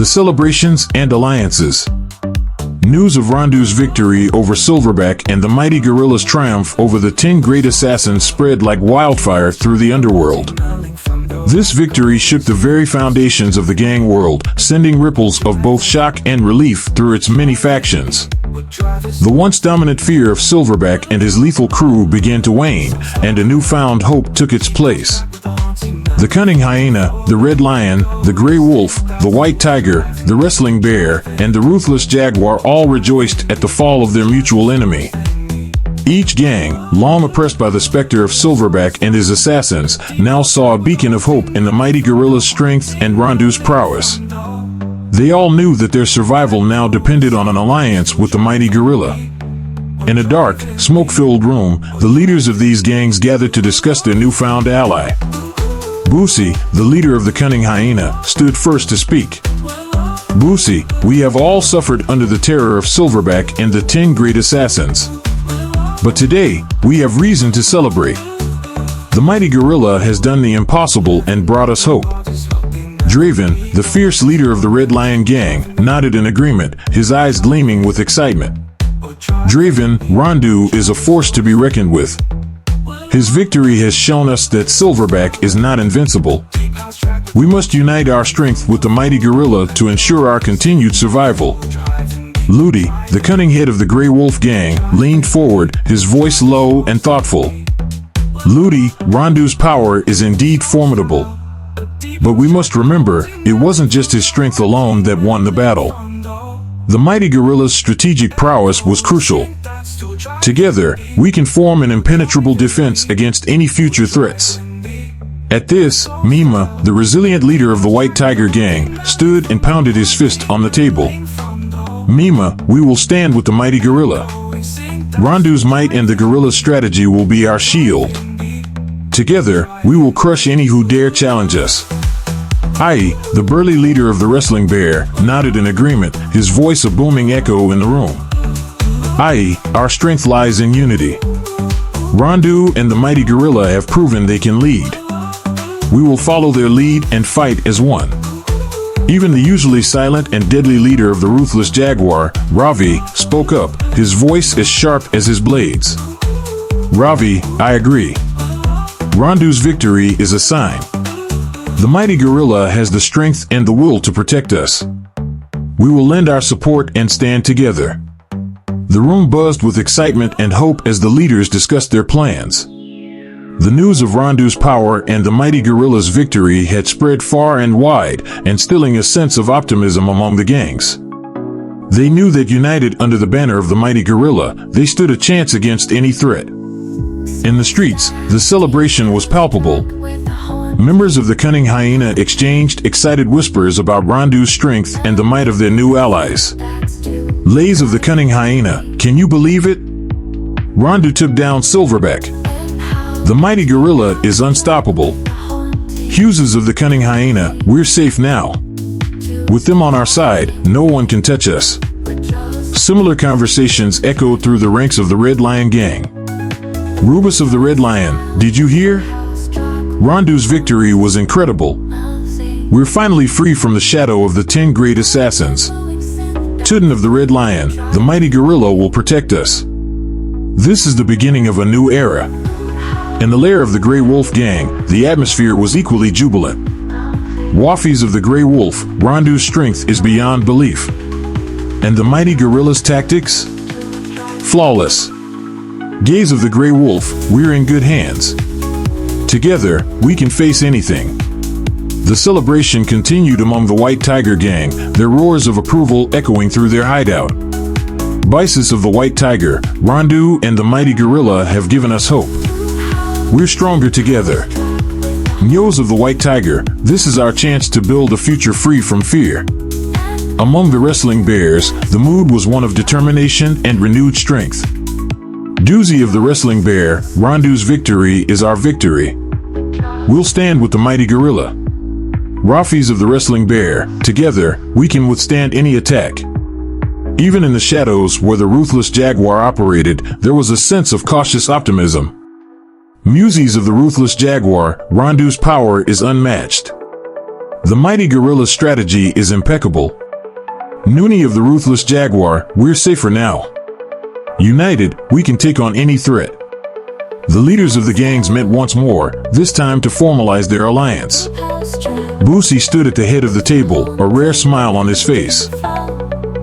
celebrations and alliances. News of Rondu's victory over Silverback and the mighty gorilla's triumph over the 10 great assassins spread like wildfire through the underworld. This victory shook the very foundations of the gang world, sending ripples of both shock and relief through its many factions. The once dominant fear of Silverback and his lethal crew began to wane, and a newfound hope took its place. The cunning hyena, the red lion, the gray wolf, the white tiger, the wrestling bear, and the ruthless jaguar all rejoiced at the fall of their mutual enemy. Each gang, long oppressed by the specter of Silverback and his assassins, now saw a beacon of hope in the mighty gorilla's strength and Rondu's prowess. They all knew that their survival now depended on an alliance with the mighty gorilla. In a dark, smoke-filled room, the leaders of these gangs gathered to discuss their newfound ally. Boosie, the leader of the cunning hyena, stood first to speak. Boosie, we have all suffered under the terror of Silverback and the 10 great assassins. But today, we have reason to celebrate. The mighty gorilla has done the impossible and brought us hope. Draven, the fierce leader of the Red Lion gang, nodded in agreement, his eyes gleaming with excitement. Draven, Rondu is a force to be reckoned with. His victory has shown us that Silverback is not invincible. We must unite our strength with the mighty gorilla to ensure our continued survival. Ludi, the cunning head of the Grey Wolf gang, leaned forward, his voice low and thoughtful. Ludi, Rondu's power is indeed formidable. But we must remember, it wasn't just his strength alone that won the battle. The mighty gorilla's strategic prowess was crucial. Together, we can form an impenetrable defense against any future threats. At this, Mima, the resilient leader of the White Tiger gang, stood and pounded his fist on the table. Mima, we will stand with the mighty gorilla. Rondu's might and the gorilla's strategy will be our shield. Together, we will crush any who dare challenge us. Ai, the burly leader of the wrestling bear, nodded in agreement, his voice a booming echo in the room. Ai, our strength lies in unity. Rondu and the mighty gorilla have proven they can lead. We will follow their lead and fight as one. Even the usually silent and deadly leader of the ruthless jaguar, Ravi, spoke up, his voice as sharp as his blades. Ravi, I agree. Rondu's victory is a sign. The mighty gorilla has the strength and the will to protect us. We will lend our support and stand together. The room buzzed with excitement and hope as the leaders discussed their plans. The news of Rondu's power and the mighty gorilla's victory had spread far and wide, instilling a sense of optimism among the gangs. They knew that united under the banner of the mighty gorilla, they stood a chance against any threat. In the streets, the celebration was palpable. Members of the cunning hyena exchanged excited whispers about Rondu's strength and the might of their new allies. Lays of the cunning hyena, can you believe it? Rondu took down Silverback. The mighty gorilla is unstoppable. Hughes's of the cunning hyena, we're safe now. With them on our side, no one can touch us. Similar conversations echoed through the ranks of the Red Lion gang. Rubus of the Red Lion, did you hear? Rondu's victory was incredible. We're finally free from the shadow of the 10 great assassins. Tudun of the Red Lion, the mighty gorilla will protect us. This is the beginning of a new era. In the lair of the Grey Wolf gang, the atmosphere was equally jubilant. Wafies of the Grey Wolf, Rondu's strength is beyond belief. And the mighty gorilla's tactics? Flawless. Gaze of the Grey Wolf, we're in good hands. Together, we can face anything. The celebration continued among the White Tiger gang, their roars of approval echoing through their hideout. Bisis of the White Tiger, Rondu and the mighty gorilla have given us hope. We're stronger together. Nyos of the White Tiger, this is our chance to build a future free from fear. Among the wrestling bears, the mood was one of determination and renewed strength. Doozy of the wrestling bear, Rondu's victory is our victory. We'll stand with the mighty gorilla. Rafies of the wrestling bear, together, we can withstand any attack. Even in the shadows where the ruthless jaguar operated, there was a sense of cautious optimism. Muses of the ruthless jaguar, Rondu's power is unmatched. The mighty gorilla's strategy is impeccable. Noonie of the ruthless jaguar, we're safer now. United, we can take on any threat. The leaders of the gangs met once more, this time to formalize their alliance. Boosie stood at the head of the table, a rare smile on his face.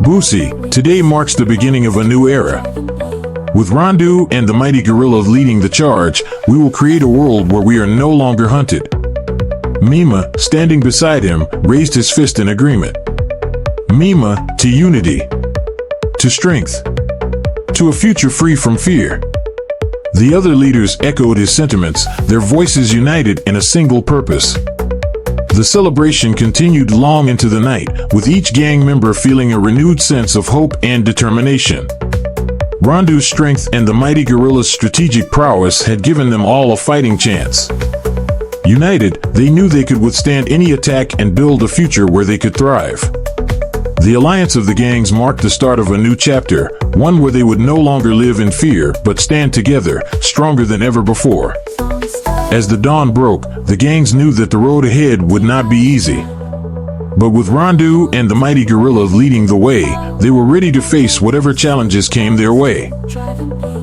Boosie, today marks the beginning of a new era. With Rondu and the mighty gorilla leading the charge, we will create a world where we are no longer hunted. Mima, standing beside him, raised his fist in agreement. Mima, to unity. To strength. To a future free from fear. The other leaders echoed his sentiments, their voices united in a single purpose. The celebration continued long into the night, with each gang member feeling a renewed sense of hope and determination. Rondu's strength and the mighty gorilla's strategic prowess had given them all a fighting chance. United, they knew they could withstand any attack and build a future where they could thrive. The alliance of the gangs marked the start of a new chapter, one where they would no longer live in fear but stand together, stronger than ever before. As the dawn broke, the gangs knew that the road ahead would not be easy. But with Rondu and the mighty gorilla leading the way, they were ready to face whatever challenges came their way.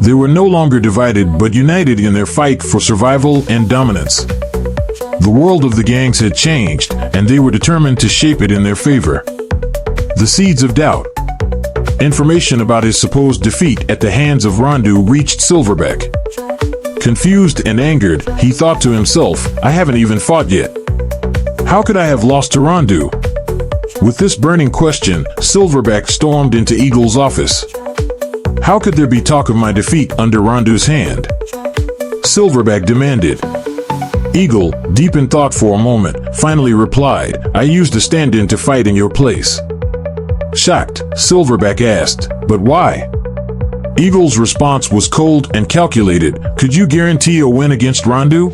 They were no longer divided but united in their fight for survival and dominance. The world of the gangs had changed, and they were determined to shape it in their favor. The seeds of doubt. Information about his supposed defeat at the hands of Rondu reached Silverback. Confused and angered, he thought to himself, I haven't even fought yet. How could I have lost to Rondu? With this burning question, Silverback stormed into Eagle's office. How could there be talk of my defeat under Rondu's hand? Silverback demanded. Eagle, deep in thought for a moment, finally replied, I used a stand-in to fight in your place. Shocked, Silverback asked, but why? Eagle's response was cold and calculated. Could you guarantee a win against Rondu?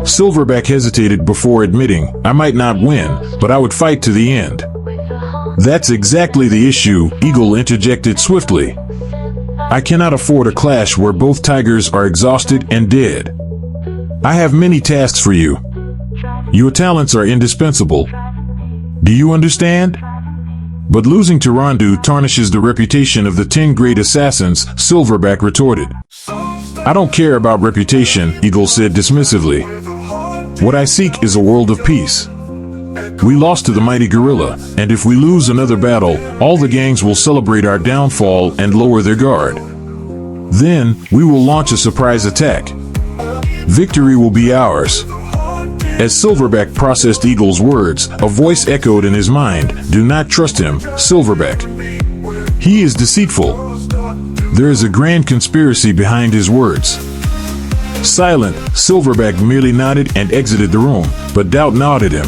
Silverback hesitated before admitting, I might not win, but I would fight to the end. That's exactly the issue, Eagle interjected swiftly. I cannot afford a clash where both tigers are exhausted and dead. I have many tasks for you. Your talents are indispensable. Do you understand? But losing to Rondu tarnishes the reputation of the 10 great assassins, Silverback retorted. I don't care about reputation, Eagle said dismissively. What I seek is a world of peace. We lost to the mighty gorilla, and if we lose another battle, all the gangs will celebrate our downfall and lower their guard. Then, we will launch a surprise attack. Victory will be ours. As Silverback processed Eagle's words, a voice echoed in his mind, do not trust him, Silverback. He is deceitful. There is a grand conspiracy behind his words. Silent, Silverback merely nodded and exited the room, but doubt gnawed at him.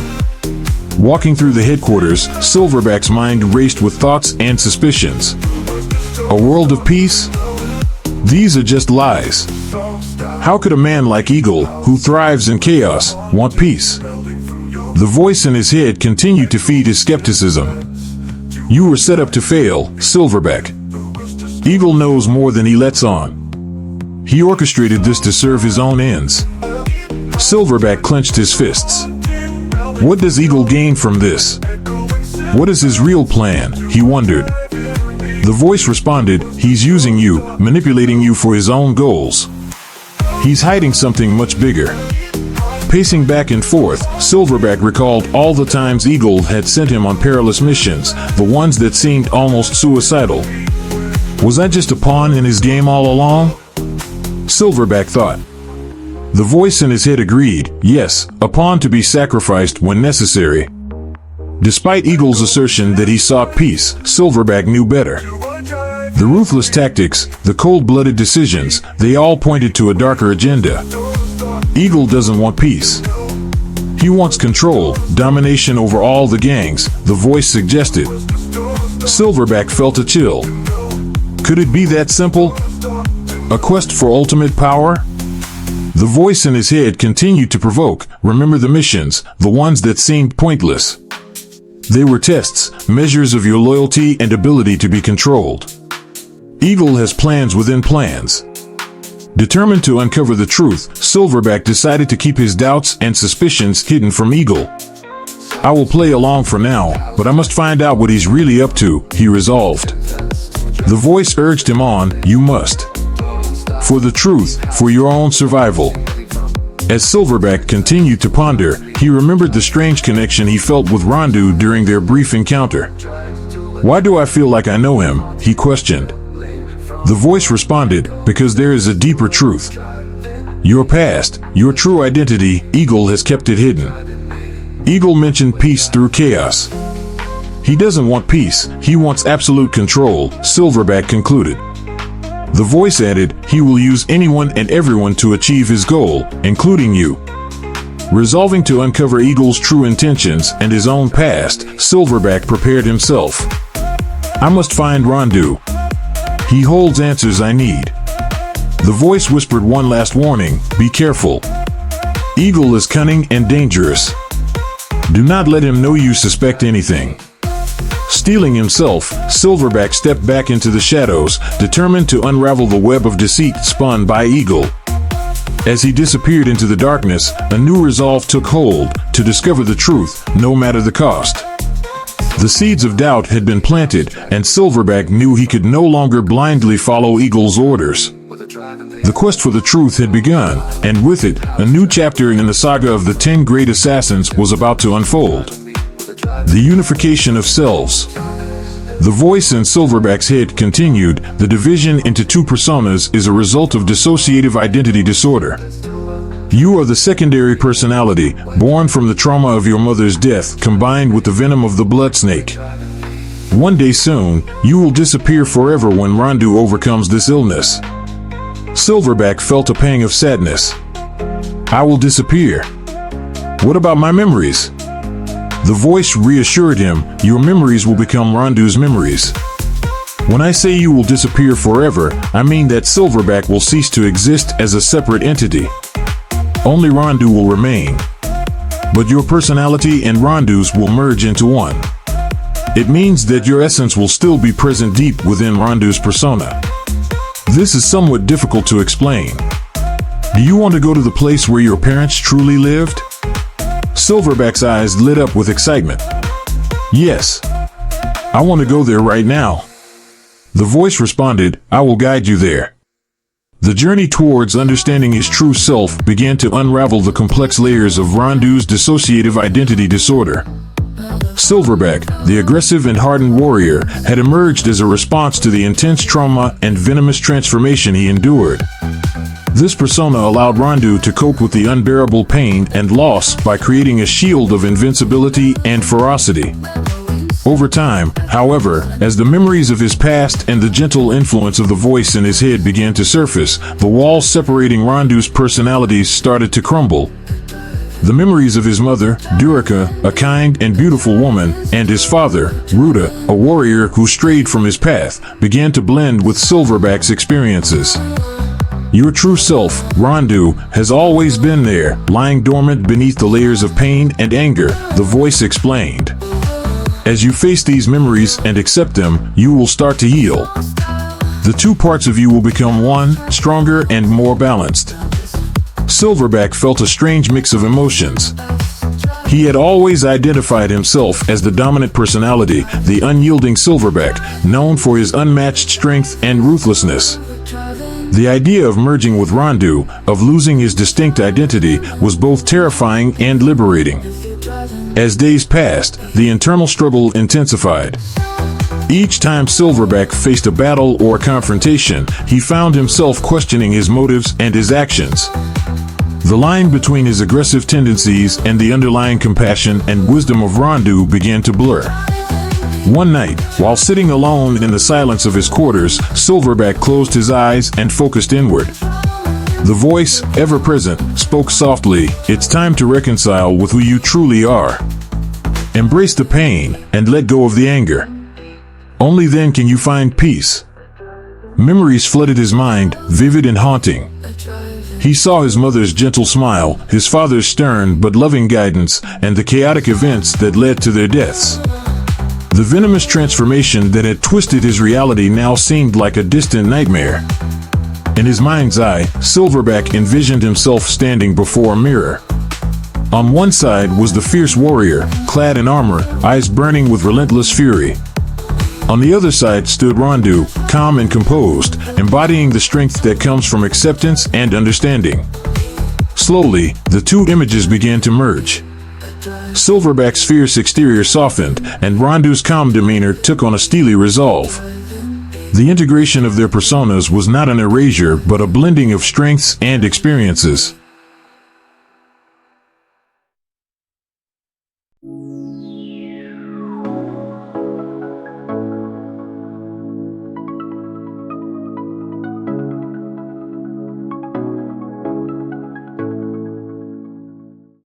Walking through the headquarters, Silverback's mind raced with thoughts and suspicions. A world of peace? These are just lies. How could a man like Eagle, who thrives in chaos, want peace? The voice in his head continued to feed his skepticism. You were set up to fail, Silverback. Eagle knows more than he lets on. He orchestrated this to serve his own ends. Silverback clenched his fists. What does Eagle gain from this? What is his real plan? He wondered. The voice responded, he's using you, manipulating you for his own goals. He's hiding something much bigger. Pacing back and forth, Silverback recalled all the times Eagle had sent him on perilous missions, the ones that seemed almost suicidal. Was I just a pawn in his game all along? Silverback thought. The voice in his head agreed, yes, a pawn to be sacrificed when necessary. Despite Eagle's assertion that he sought peace, Silverback knew better. The ruthless tactics, the cold-blooded decisions, they all pointed to a darker agenda. Eagle doesn't want peace. He wants control, domination over all the gangs, the voice suggested. Silverback felt a chill. Could it be that simple? A quest for ultimate power? The voice in his head continued to provoke, remember the missions, the ones that seemed pointless. They were tests, measures of your loyalty and ability to be controlled. Eagle has plans within plans. Determined to uncover the truth, Silverback decided to keep his doubts and suspicions hidden from Eagle. I will play along for now, but I must find out what he's really up to, he resolved. The voice urged him on, you must. For the truth, for your own survival. As Silverback continued to ponder, he remembered the strange connection he felt with Rondu during their brief encounter. Why do I feel like I know him? He questioned. The voice responded, because there is a deeper truth. Your past, your true identity, Eagle has kept it hidden. Eagle mentioned peace through chaos. He doesn't want peace, he wants absolute control, Silverback concluded. The voice added, he will use anyone and everyone to achieve his goal, including you. Resolving to uncover Eagle's true intentions and his own past, Silverback prepared himself. I must find Rondu. He holds answers I need. The voice whispered one last warning, be careful. Eagle is cunning and dangerous. Do not let him know you suspect anything. Steeling himself, Silverback stepped back into the shadows, determined to unravel the web of deceit spun by Eagle. As he disappeared into the darkness, a new resolve took hold, to discover the truth, no matter the cost. The seeds of doubt had been planted, and Silverback knew he could no longer blindly follow Eagle's orders. The quest for the truth had begun, and with it, a new chapter in the saga of the 10 great assassins was about to unfold. The unification of selves. The voice in Silverback's head continued, the division into two personas is a result of dissociative identity disorder. You are the secondary personality, born from the trauma of your mother's death combined with the venom of the blood snake. One day soon, you will disappear forever when Rondu overcomes this illness. Silverback felt a pang of sadness. I will disappear. What about my memories? The voice reassured him, your memories will become Rondu's memories. When I say you will disappear forever, I mean that Silverback will cease to exist as a separate entity. Only Rondu will remain. But your personality and Rondu's will merge into one. It means that your essence will still be present deep within Rondu's persona. This is somewhat difficult to explain. Do you want to go to the place where your parents truly lived? Silverback's eyes lit up with excitement. Yes. I want to go there right now. The voice responded, I will guide you there. The journey towards understanding his true self began to unravel the complex layers of Rondu's dissociative identity disorder. Silverback, the aggressive and hardened warrior, had emerged as a response to the intense trauma and venomous transformation he endured. This persona allowed Rondu to cope with the unbearable pain and loss by creating a shield of invincibility and ferocity. Over time, however, as the memories of his past and the gentle influence of the voice in his head began to surface, the walls separating Rondu's personalities started to crumble. The memories of his mother, Durika, a kind and beautiful woman, and his father, Ruda, a warrior who strayed from his path, began to blend with Silverback's experiences. Your true self, Rondu, has always been there, lying dormant beneath the layers of pain and anger, the voice explained. As you face these memories and accept them, you will start to heal. The two parts of you will become one, stronger and more balanced. Silverback felt a strange mix of emotions. He had always identified himself as the dominant personality, the unyielding Silverback, known for his unmatched strength and ruthlessness. The idea of merging with Rondu, of losing his distinct identity, was both terrifying and liberating. As days passed, the internal struggle intensified. Each time Silverback faced a battle or confrontation, he found himself questioning his motives and his actions. The line between his aggressive tendencies and the underlying compassion and wisdom of Rondu began to blur. One night, while sitting alone in the silence of his quarters, Silverback closed his eyes and focused inward. The voice, ever present, spoke softly, it's time to reconcile with who you truly are. Embrace the pain and let go of the anger. Only then can you find peace. Memories flooded his mind, vivid and haunting. He saw his mother's gentle smile, his father's stern but loving guidance, and the chaotic events that led to their deaths. The venomous transformation that had twisted his reality now seemed like a distant nightmare. In his mind's eye, Silverback envisioned himself standing before a mirror. On one side was the fierce warrior, clad in armor, eyes burning with relentless fury. On the other side stood Rondu, calm and composed, embodying the strength that comes from acceptance and understanding. Slowly, the two images began to merge. Silverback's fierce exterior softened, and Rondu's calm demeanor took on a steely resolve. The integration of their personas was not an erasure but a blending of strengths and experiences.